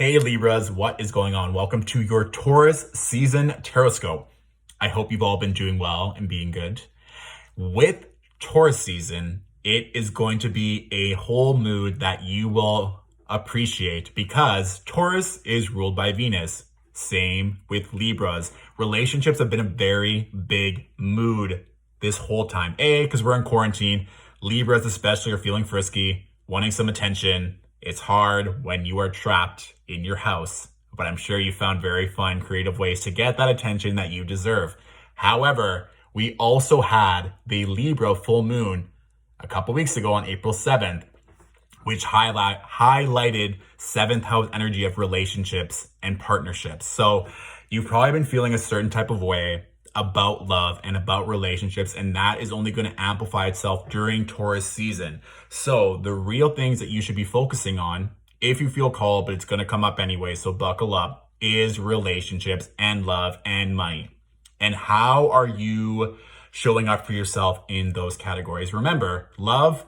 Hey Libras, what is going on? Welcome to your Taurus season Tarotscope. I hope you've all been doing well and being good. With Taurus season, it is going to be a whole mood that you will appreciate because Taurus is ruled by Venus. Same with Libras. Relationships have been a very big mood this whole time. Because we're in quarantine. Libras especially are feeling frisky, wanting some attention. It's hard when you are trapped in your house, but I'm sure you found very fun, creative ways to get that attention that you deserve. However, we also had the Libra full moon a couple weeks ago on April 7th, which highlighted 7th house energy of relationships and partnerships. So you've probably been feeling a certain type of way about love and about relationships, and that is only going to amplify itself during Taurus season. So the real things that you should be focusing on, if you feel called, but it's going to come up anyway, so buckle up, is relationships and love and money. And how are you showing up for yourself in those categories? Remember, love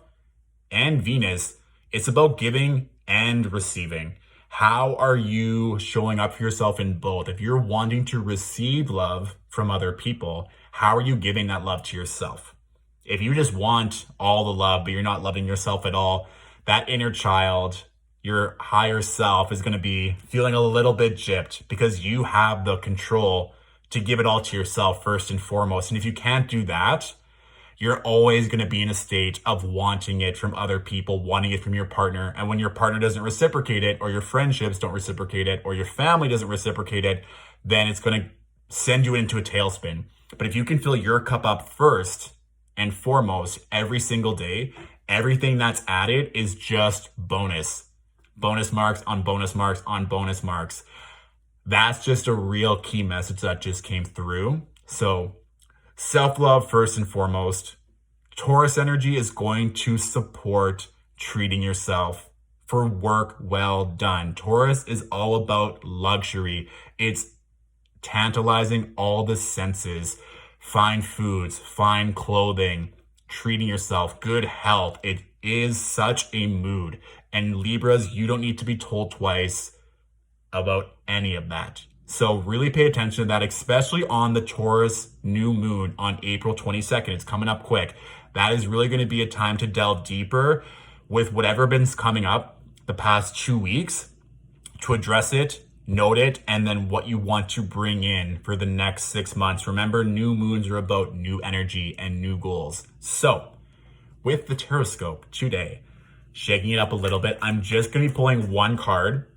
and Venus, it's about giving and receiving. How are you showing up for yourself in both? If you're wanting to receive love from other people, how are you giving that love to yourself? If you just want all the love, but you're not loving yourself at all, that inner child, your higher self, is going to be feeling a little bit gypped because you have the control to give it all to yourself first and foremost. And if you can't do that, you're always going to be in a state of wanting it from other people, wanting it from your partner. And when your partner doesn't reciprocate it, or your friendships don't reciprocate it, or your family doesn't reciprocate it, then it's going to send you into a tailspin. But if you can fill your cup up first and foremost every single day, everything that's added is just bonus. Bonus marks on bonus marks on bonus marks. That's just a real key message that just came through. So self-love first and foremost. Taurus energy is going to support treating yourself for work well done. Taurus is all about luxury. It's tantalizing all the senses. Fine foods, fine clothing, treating yourself, good health. It is such a mood. And Libras, you don't need to be told twice about any of that. So really pay attention to that, especially on the Taurus new moon on April 22nd. It's coming up quick. That is really going to be a time to delve deeper with whatever been coming up the past 2 weeks, to address it, note it, and then what you want to bring in for the next 6 months. Remember, new moons are about new energy and new goals. So with the Tarotscope today, shaking it up a little bit, I'm just going to be pulling one card,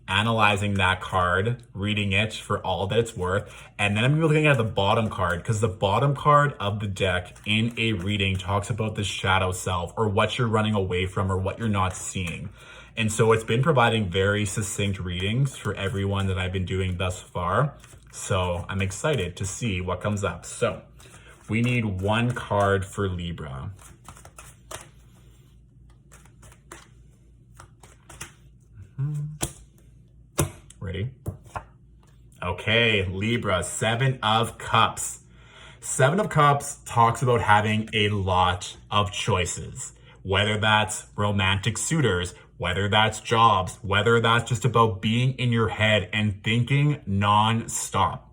analyzing that card, reading it for all that it's worth, and then I'm going to be looking at the bottom card, because the bottom card of the deck in a reading talks about the shadow self, or what you're running away from, or what you're not seeing. And so it's been providing very succinct readings for everyone that I've been doing thus far. So I'm excited to see what comes up. So we need one card for Libra. Ready? Okay, Libra, 7 of Cups. 7 of Cups talks about having a lot of choices, whether that's romantic suitors, whether that's jobs, whether that's just about being in your head and thinking non-stop.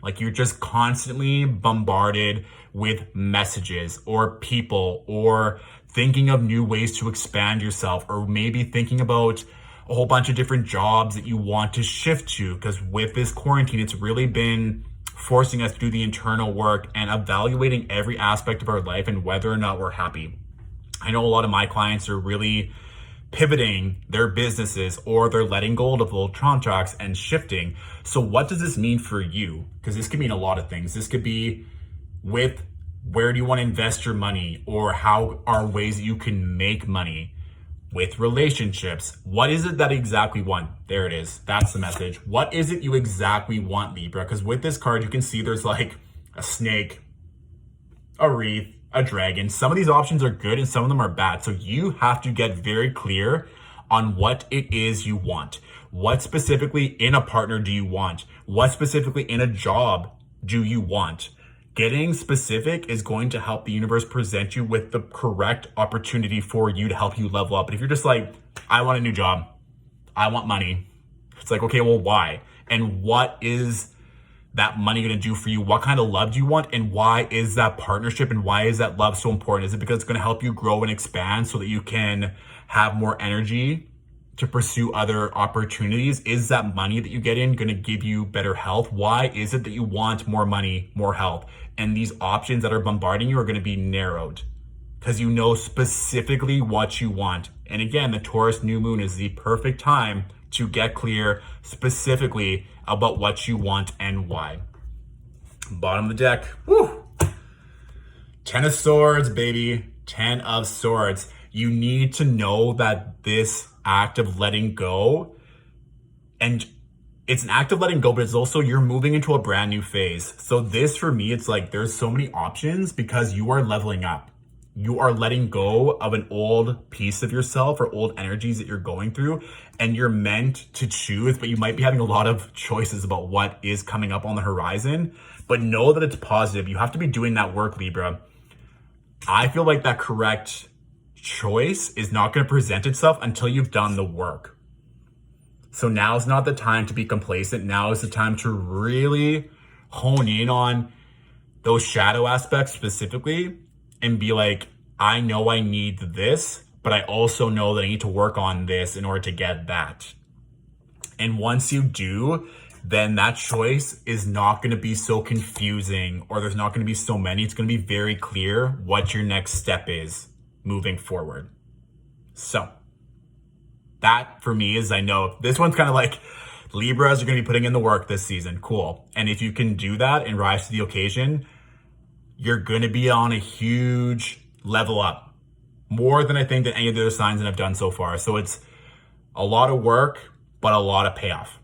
Like you're just constantly bombarded with messages or people, or thinking of new ways to expand yourself, or maybe thinking about a whole bunch of different jobs that you want to shift to, because with this quarantine, it's really been forcing us to do the internal work and evaluating every aspect of our life and whether or not we're happy. I know a lot of my clients are really pivoting their businesses, or they're letting go of old contracts and shifting. So what does this mean for you? Because this could mean a lot of things. This could be with where do you want to invest your money, or how are ways that you can make money. With relationships, what is it that exactly want? There it is. That's the message. What is it you exactly want, Libra? Because with this card, you can see there's like a snake, a wreath, a dragon. Some of these options are good and some of them are bad. So you have to get very clear on what it is you want. What specifically in a partner do you want? What specifically in a job do you want? Getting specific is going to help the universe present you with the correct opportunity for you to help you level up. But if you're just like, I want a new job, I want money, It's like, okay, well, why? And what is that money going to do for you? What kind of love do you want? And why is that partnership and why is that love so important? Is it because it's going to help you grow and expand so that you can have more energy to pursue other opportunities? Is that money that you get in going to give you better health? Why is it that you want more money, more health? And these options that are bombarding you are going to be narrowed because you know specifically what you want. And again, the Taurus new moon is the perfect time to get clear specifically about what you want and why. Bottom of the deck, woo! 10 of Swords, baby. 10 of Swords. You need to know that this act of letting go, and it's an act of letting go, but it's also you're moving into a brand new phase. So this for me, it's like there's so many options because you are leveling up. You are letting go of an old piece of yourself or old energies that you're going through, and you're meant to choose, but you might be having a lot of choices about what is coming up on the horizon. But know that it's positive. You have to be doing that work, Libra. I feel like that correct choice is not going to present itself until you've done the work. So now is not the time to be complacent. Now is the time to really hone in on those shadow aspects specifically and be like, I know I need this, but I also know that I need to work on this in order to get that. And once you do, then that choice is not going to be so confusing, or there's not going to be so many. It's going to be very clear what your next step is moving forward. So that for me is, I know this one's kind of like Libras are going to be putting in the work this season. Cool. And if you can do that and rise to the occasion, you're going to be on a huge level up, more than I think that any of the other signs that I've done so far. So it's a lot of work, but a lot of payoff.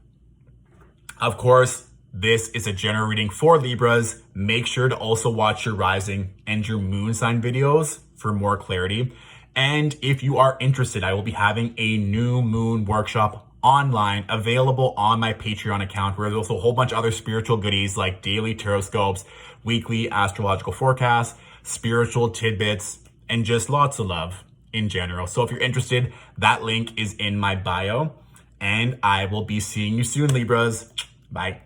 Of course, this is a general reading for Libras. Make sure to also watch your rising and your moon sign videos for more clarity. And if you are interested, I will be having a new moon workshop online available on my Patreon account, where there's also a whole bunch of other spiritual goodies like daily Tarotscopes, weekly astrological forecasts, spiritual tidbits, and just lots of love in general. So if you're interested, that link is in my bio, and I will be seeing you soon, Libras. Bye.